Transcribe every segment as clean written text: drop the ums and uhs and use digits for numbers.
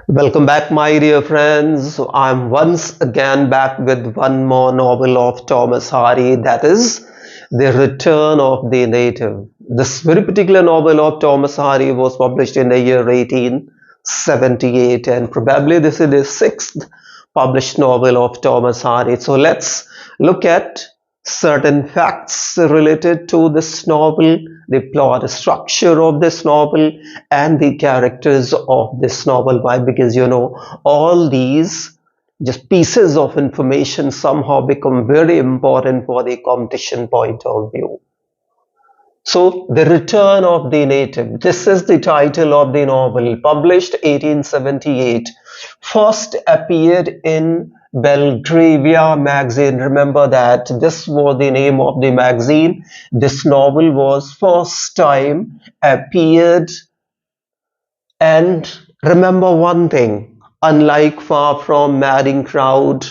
Welcome back, my dear friends. So I'm once again back with one more novel of Thomas Hardy, that is The Return of the Native. This very particular novel of Thomas Hardy was published in the year 1878, and probably this is the sixth published novel of Thomas Hardy. So let's look at certain facts related to this novel, the plot structure of this novel, and the characters of this novel. Why? Because all these just pieces of information somehow become very important for the competition point of view. So, The Return of the Native. This is the title of the novel, published 1878. First appeared in Belgravia magazine. Remember that this was the name of the magazine. This novel was first time appeared. And remember one thing, unlike Far From Madding Crowd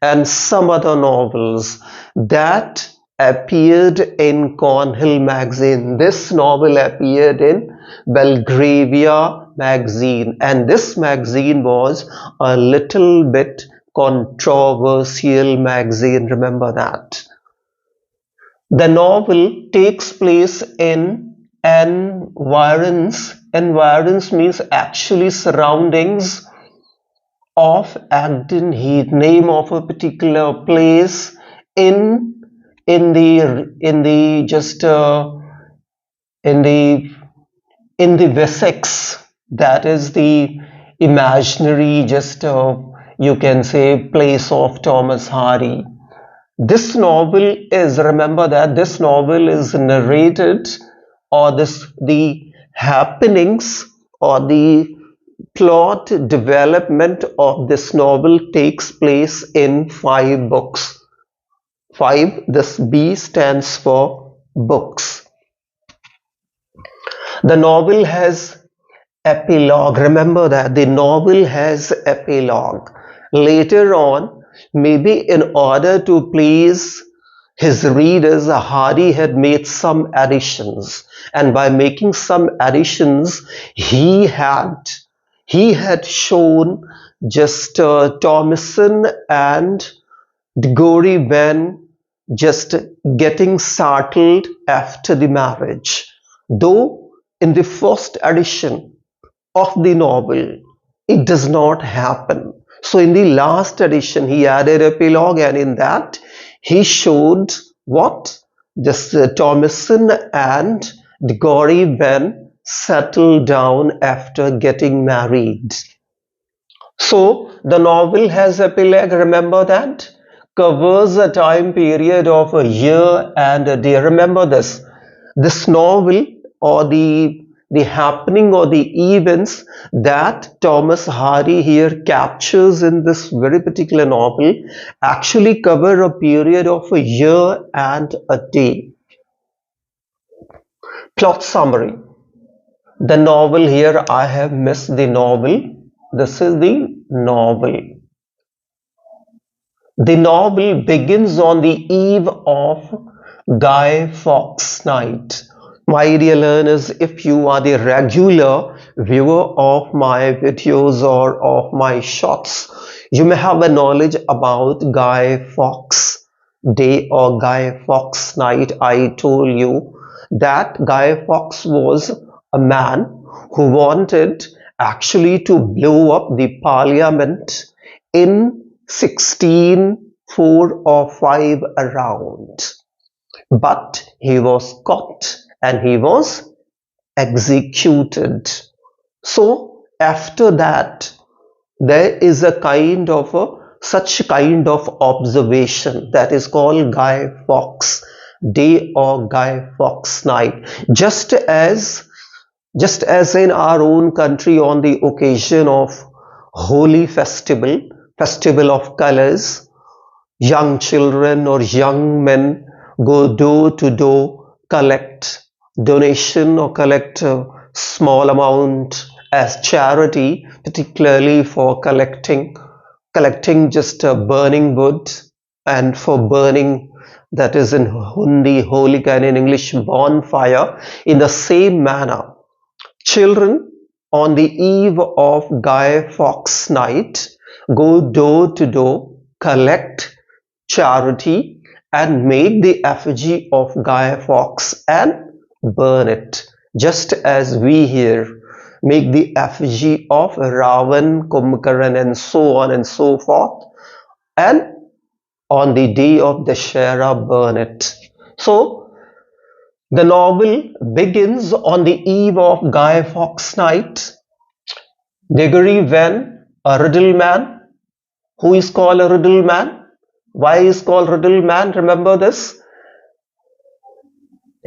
and some other novels that appeared in Cornhill magazine, this novel appeared in Belgravia magazine, and this magazine was a little bit controversial magazine. Remember that. The novel takes place in environs. Environs means actually surroundings of Agden Heath, name of a particular place in the just in the Wessex. That is the imaginary just you can say place of Thomas Hardy. This novel is, remember that this novel is narrated, or the happenings or the plot development of this novel takes place in 5 books. 5, this B stands for books. The novel has epilogue. Remember that the novel has epilogue. Later on, maybe in order to please his readers, Hardy had made some additions, and by making some additions, he had shown just Thomason and Gory when just getting settled after the marriage. Though in the first edition of the novel, it does not happen. So in the last edition, he added epilogue, and in that he showed what? Just Thomason and Gory when settled down after getting married. So the novel has epilogue, remember that? Covers a time period of a year and a day. Remember this. This novel, or the happening or the events that Thomas Hardy here captures in this very particular novel actually cover a period of a year and a day. Plot summary. The novel here, I have missed the novel. This is the novel. The novel begins on the eve of Guy Fawkes night. My dear learners, if you are the regular viewer of my videos or of my shots, you may have a knowledge about Guy Fawkes day or Guy Fawkes night. I told you that Guy Fawkes was a man who wanted actually to blow up the parliament in 1604 or 5 around, but he was caught and he was executed. So after that, there is a kind of such kind of observation that is called Guy Fawkes day or Guy Fawkes night. Just as in our own country on the occasion of Holy festival of colors, young children or young men go door to door, collect donation or collect a small amount as charity, particularly for collecting just burning wood, and for burning, that is in Hindi holika and in English bonfire. In the same manner, children on the eve of Guy Fawkes Night, go door to door, collect charity, and make the effigy of Guy Fawkes and burn it, just as we here make the effigy of Ravan, Kumbhakaran, and so on and so forth, and on the day of Dashera burn it. So the novel begins on the eve of Guy Fawkes Night. Gregory Venn, a riddle man. Who is called a riddle man? Why is called riddle man? Remember this?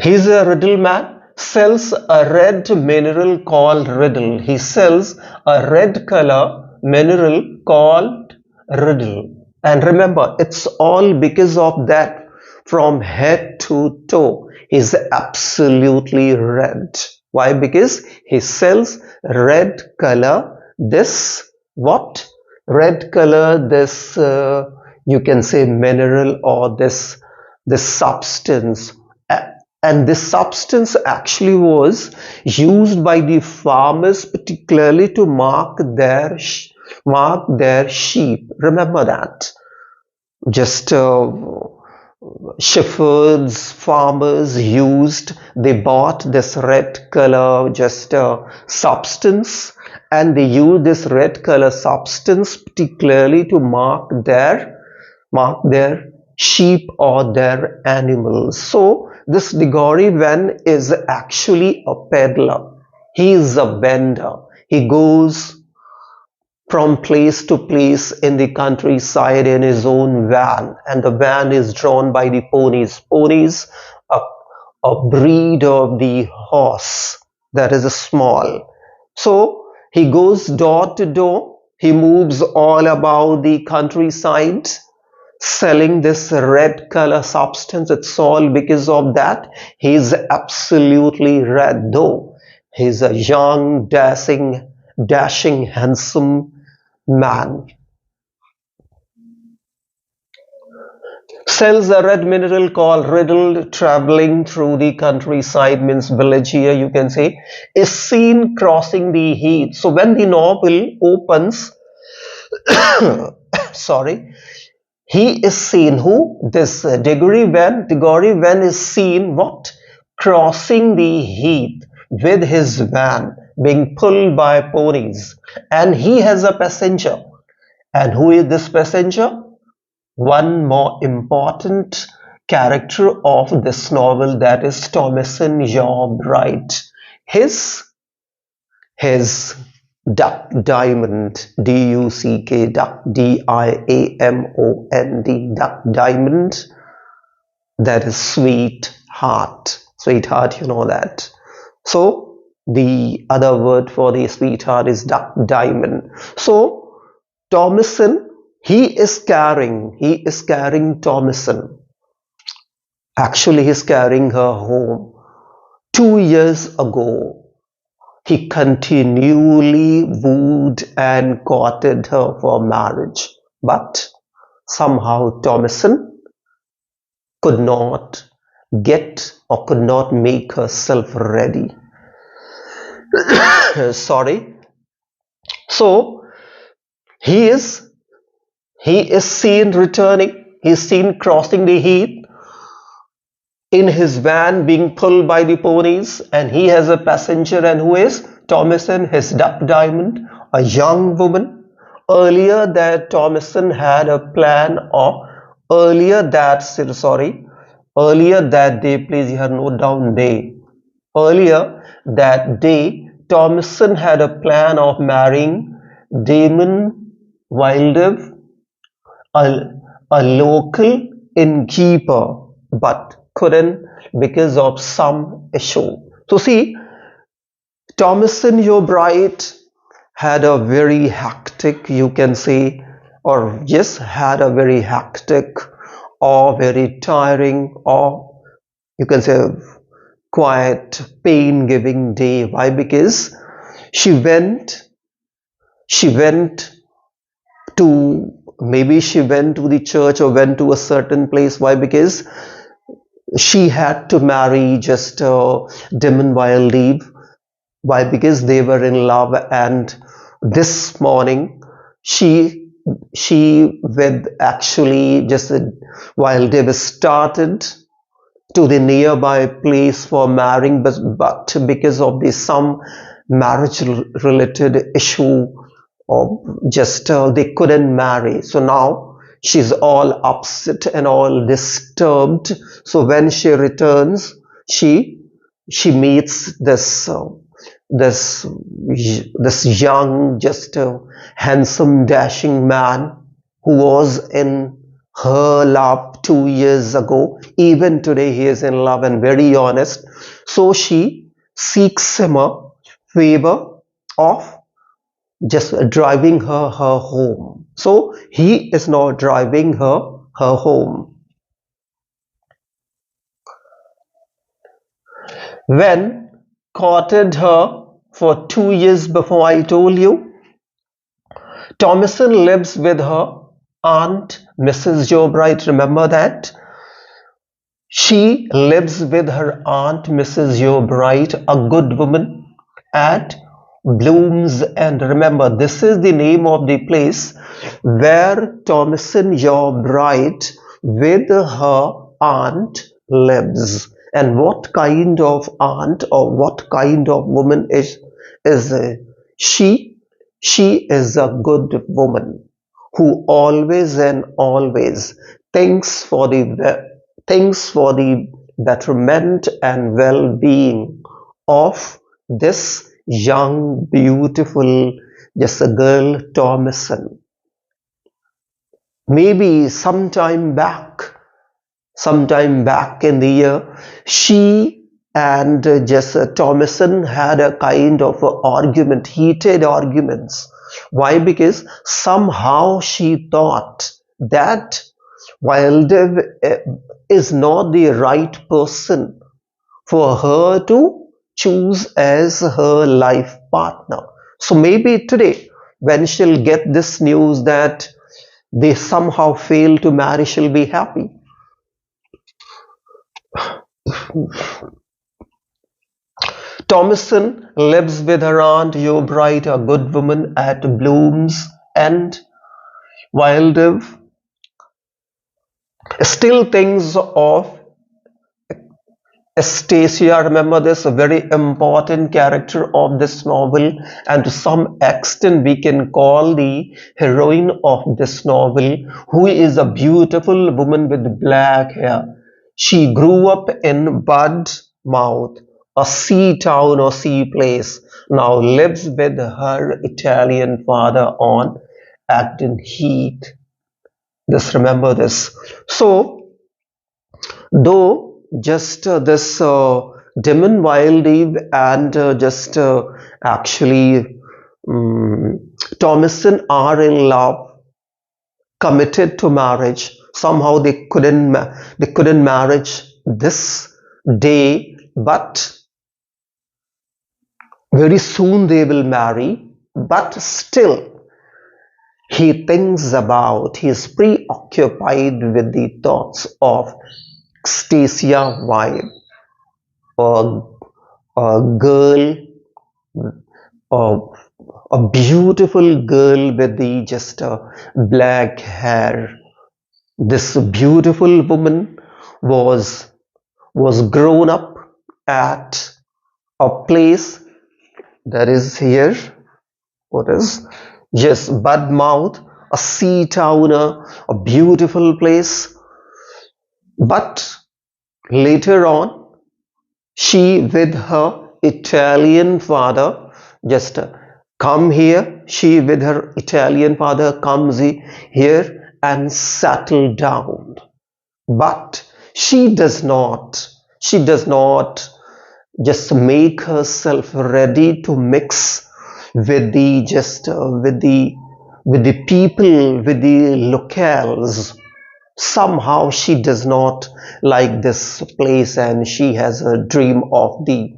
He's a riddle man, sells a red mineral called riddle. He sells a red color mineral called riddle. And remember, it's all because of that. From head to toe, he's absolutely red. Why? Because he sells red color, this what? Red color, this you can say mineral, or this substance. And this substance actually was used by the farmers particularly to mark their sheep. Remember that. Just shepherds, farmers they bought this red color substance, and they used this red color substance particularly to mark their sheep or their animals. So this Gregory Venn is actually a peddler. He is a vendor. He goes from place to place in the countryside in his own van, and the van is drawn by the ponies. Ponies, a breed of the horse that is small. So he goes door to door. He moves all about the countryside, selling this red color substance. It's all because of that. He's absolutely red, though he's a young, dashing, handsome man. Sells a red mineral called riddle, traveling through the countryside, means village here you can say, is seen crossing the heath. So when the novel opens, sorry, he is seen, who? This Gregory Venn is seen what? Crossing the heath with his van being pulled by ponies, and he has a passenger. And who is this passenger? One more important character of this novel, that is Thomason Job Wright. His Duck Diamond, D-U-C-K, Duck, D-I-A-M-O-N-D, Duck Diamond, that is sweetheart, you know that. So the other word for the sweetheart is Duck Diamond. So Thomason, he is carrying Thomason. Actually, he's carrying her home. 2 years ago, he continually wooed and courted her for marriage, but somehow Thomason could not make herself ready. Sorry. So he is seen returning. He is seen crossing the heath in his van being pulled by the ponies, and he has a passenger, and who is Thomason, his Duck Diamond, a young woman. Earlier that Thomason had a plan of, earlier that day, please you have note down day. Earlier that day, Thomason had a plan of marrying Damon Wilder, a local innkeeper, but couldn't because of some issue. So see, Thomason Job Wright had a very hectic, you can say, or yes, had a very hectic or very tiring, or you can say quite pain-giving day. Why? Because she went to, maybe she went to the church or went to a certain place. Why? Because she had to marry just Damon Wilder, Why? Because they were in love, and this morning she with actually just while they were started to the nearby place for marrying, but because of the some marriage related issue, or just they couldn't marry. So now she's all upset and all disturbed. So when she returns, she meets this this young, just handsome, dashing man who was in her love 2 years ago. Even today, he is in love and very honest. So she seeks him a favor of just driving her home. So he is now driving her home. When courted her for 2 years before, I told you, Thomason lives with her aunt, Mrs. Joe Bright. Remember that? She lives with her aunt, Mrs. Joe Bright, a good woman, at Blooms. And remember, this is the name of the place where Thomason Joe Bright with her aunt lives. And what kind of aunt or what kind of woman is she? She is a good woman who always and always thinks for the betterment and well-being of this young, beautiful, just a girl, Thomason. Maybe sometime back in the year, she and just Thomason had a kind of a argument, heated arguments. Why? Because somehow she thought that Wildev is not the right person for her to choose as her life partner. So maybe today, when she'll get this news that they somehow fail to marry, she'll be happy. Thomason lives with her aunt Jo Bright, a good woman, at Blooms, and Wildev still thinks of Stacia. Remember this, a very important character of this novel, and to some extent we can call the heroine of this novel, who is a beautiful woman with black hair. She grew up in Budmouth, a sea town or sea place, now lives with her Italian father on Acton Heath. Just remember this. So, though just this Damon Wildeve and just actually Thomason are in love, committed to marriage. Somehow they couldn't marriage this day, but very soon they will marry. But still, he is preoccupied with the thoughts of Stacia Vibe, a girl, a beautiful girl with the just black hair. This beautiful woman was grown up at a place that is here. What is? Yes, Budmouth, a sea town, a beautiful place. But later on, she with her Italian father just come here. She with her Italian father comes here and settle down. But she does not just make herself ready to mix with the just with the people, with the locals. Somehow she does not like this place, and she has a dream of the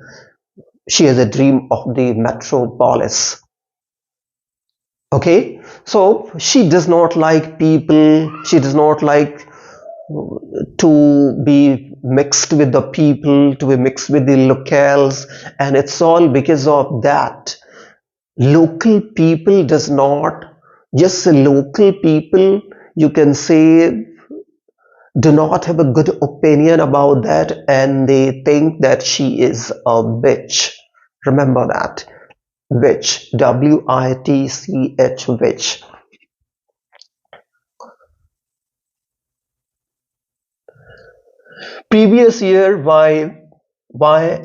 metropolis. Okay, so she does not like people, she does not like to be mixed with the people, to be mixed with the locales, and it's all because of that. Local people does not, just local people, you can say, do not have a good opinion about that, and they think that she is a bitch. Remember that. Witch, W-I-T-C-H, witch. Previous year, why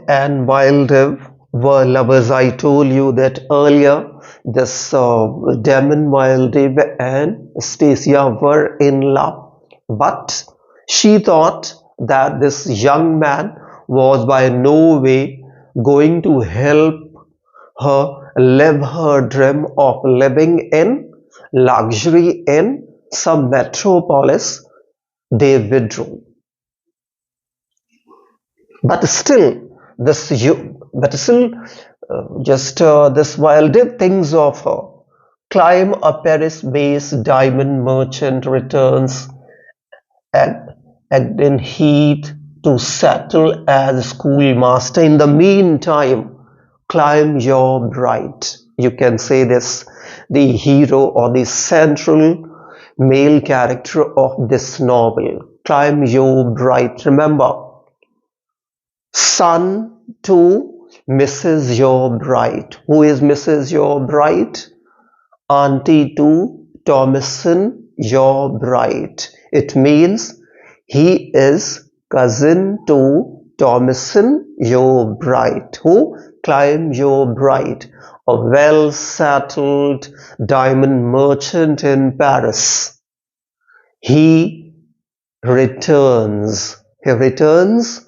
and Wildev were lovers. I told you that earlier. This Damon Wildev and Stacia were in love, but she thought that this young man was by no way going to help her live her dream of living in luxury in some metropolis. They withdrew. But still, just this Wilde thinks of her. Climb a Paris-based diamond merchant returns at Egden Heath to settle as schoolmaster. In the meantime, climb your bride. You can say this, the hero or the central male character of this novel. Climb your bride. Remember, son to Mrs. Your Bride. Who is Mrs. Your Bride? Auntie to Thomason Your Bride. It means he is cousin to Thomason Your Bride. Who? Climb Your Bride, a well-settled diamond merchant in Paris. He returns. He returns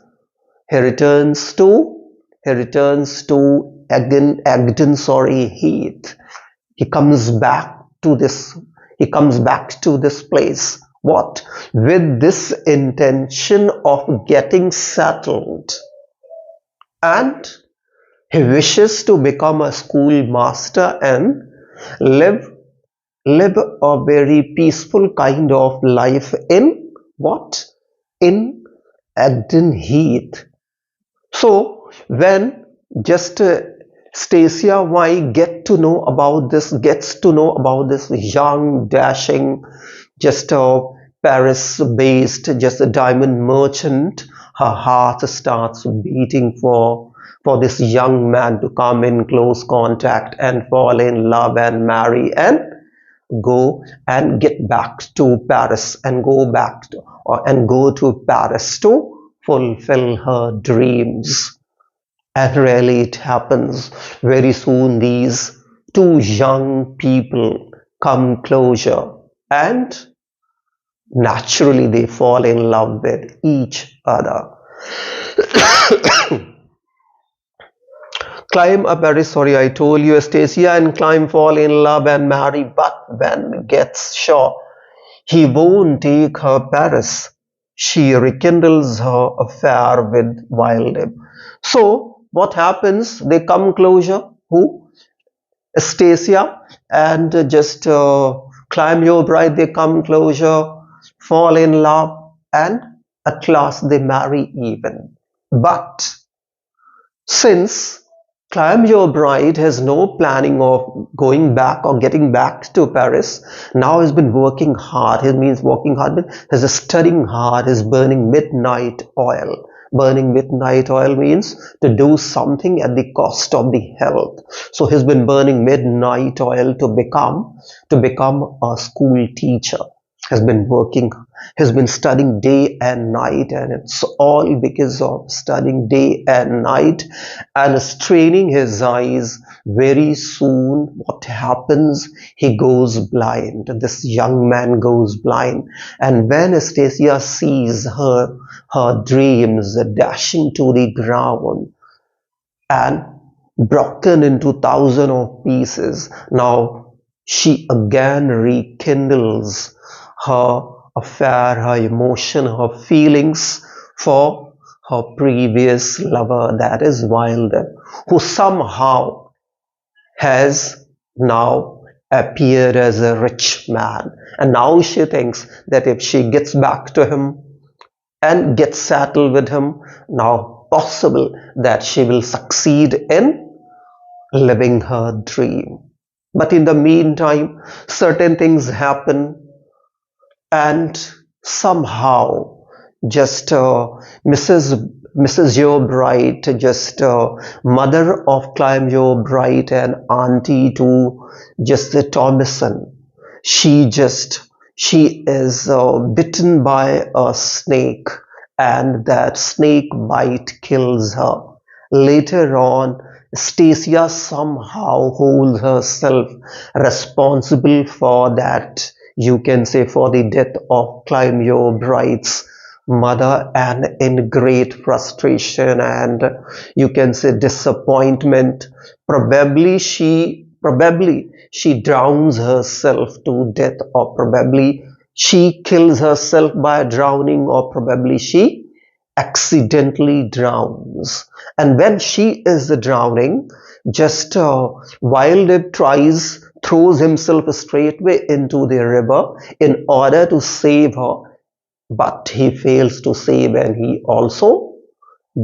to Egden Heath. He comes back to this place. What? With this intention of getting settled, and he wishes to become a schoolmaster and live a very peaceful kind of life in what? In Egden Heath. So when just Stacia Y gets to know about this young, dashing, just a Paris-based, just a diamond merchant, her heart starts beating for this young man to come in close contact and fall in love and marry and go and get back to Paris and go to Paris to fulfill her dreams. And really it happens. Very soon these two young people come closer and naturally they fall in love with each other. Climb up Paris, sorry, I told you, Stacia and Climb fall in love and marry, but Ben gets sure he won't take her Paris. She rekindles her affair with Wilde. So what happens? They come closer. Who? Stacia and just Climb Your Bride. They come closer, fall in love, and at last they marry even. But since Climb Your Bride has no planning of going back or getting back to Paris, now he's been working hard. He means working hard, he's studying hard, he's burning midnight oil. Burning midnight oil means to do something at the cost of the health. So he's been burning midnight oil to become a school teacher. Has been studying day and night, and it's all because of studying day and night and straining his eyes. Very soon what happens? He goes blind. This young man goes blind, and when Stacia sees her dreams dashing to the ground and broken into thousands of pieces, now she again rekindles her affair, her emotion, her feelings for her previous lover, that is Wilder, who somehow has now appeared as a rich man. And now she thinks that if she gets back to him and get settled with him. Now possible that she will succeed in living her dream. But in the meantime, certain things happen, and somehow just Mrs. Joe Bright, just mother of Climb Joe Bright and auntie to just the Thomason, she is bitten by a snake, and that snake bite kills her. Later on, Stacia somehow holds herself responsible for that, you can say, for the death of Climb Your Bright's mother, and in great frustration and, you can say, disappointment, probably she drowns herself to death, or probably she kills herself by drowning, or probably she accidentally drowns. And when she is drowning, just Wildeb throws himself straightway into the river in order to save her, but he fails to save, and he also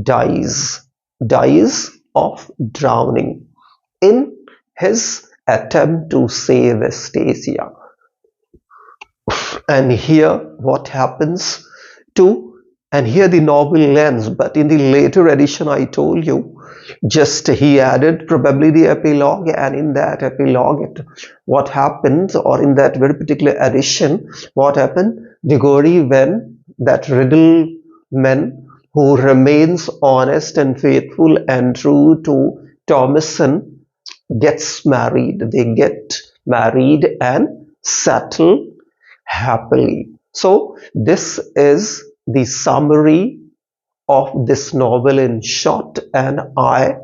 dies, dies of drowning in his attempt to save Stacia. And here what happens to, and here the novel ends. But in the later edition, I told you, just he added probably the epilogue, and in that epilogue, what happens, or in that very particular edition, what happened, Diggory, when that riddle man who remains honest and faithful and true to Thomason gets married, they get married and settle happily. So this is the summary of this novel in short, and I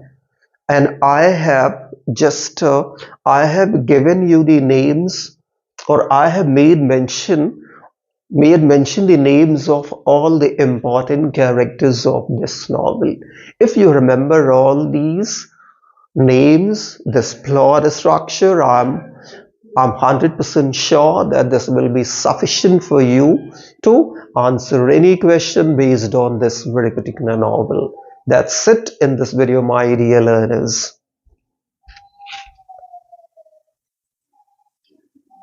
have just I have given you the names, or I have made mention the names of all the important characters of this novel. If you remember all these names, this plot structure, I'm 100% sure that this will be sufficient for you to answer any question based on this very particular novel. That's it in this video, my dear learners.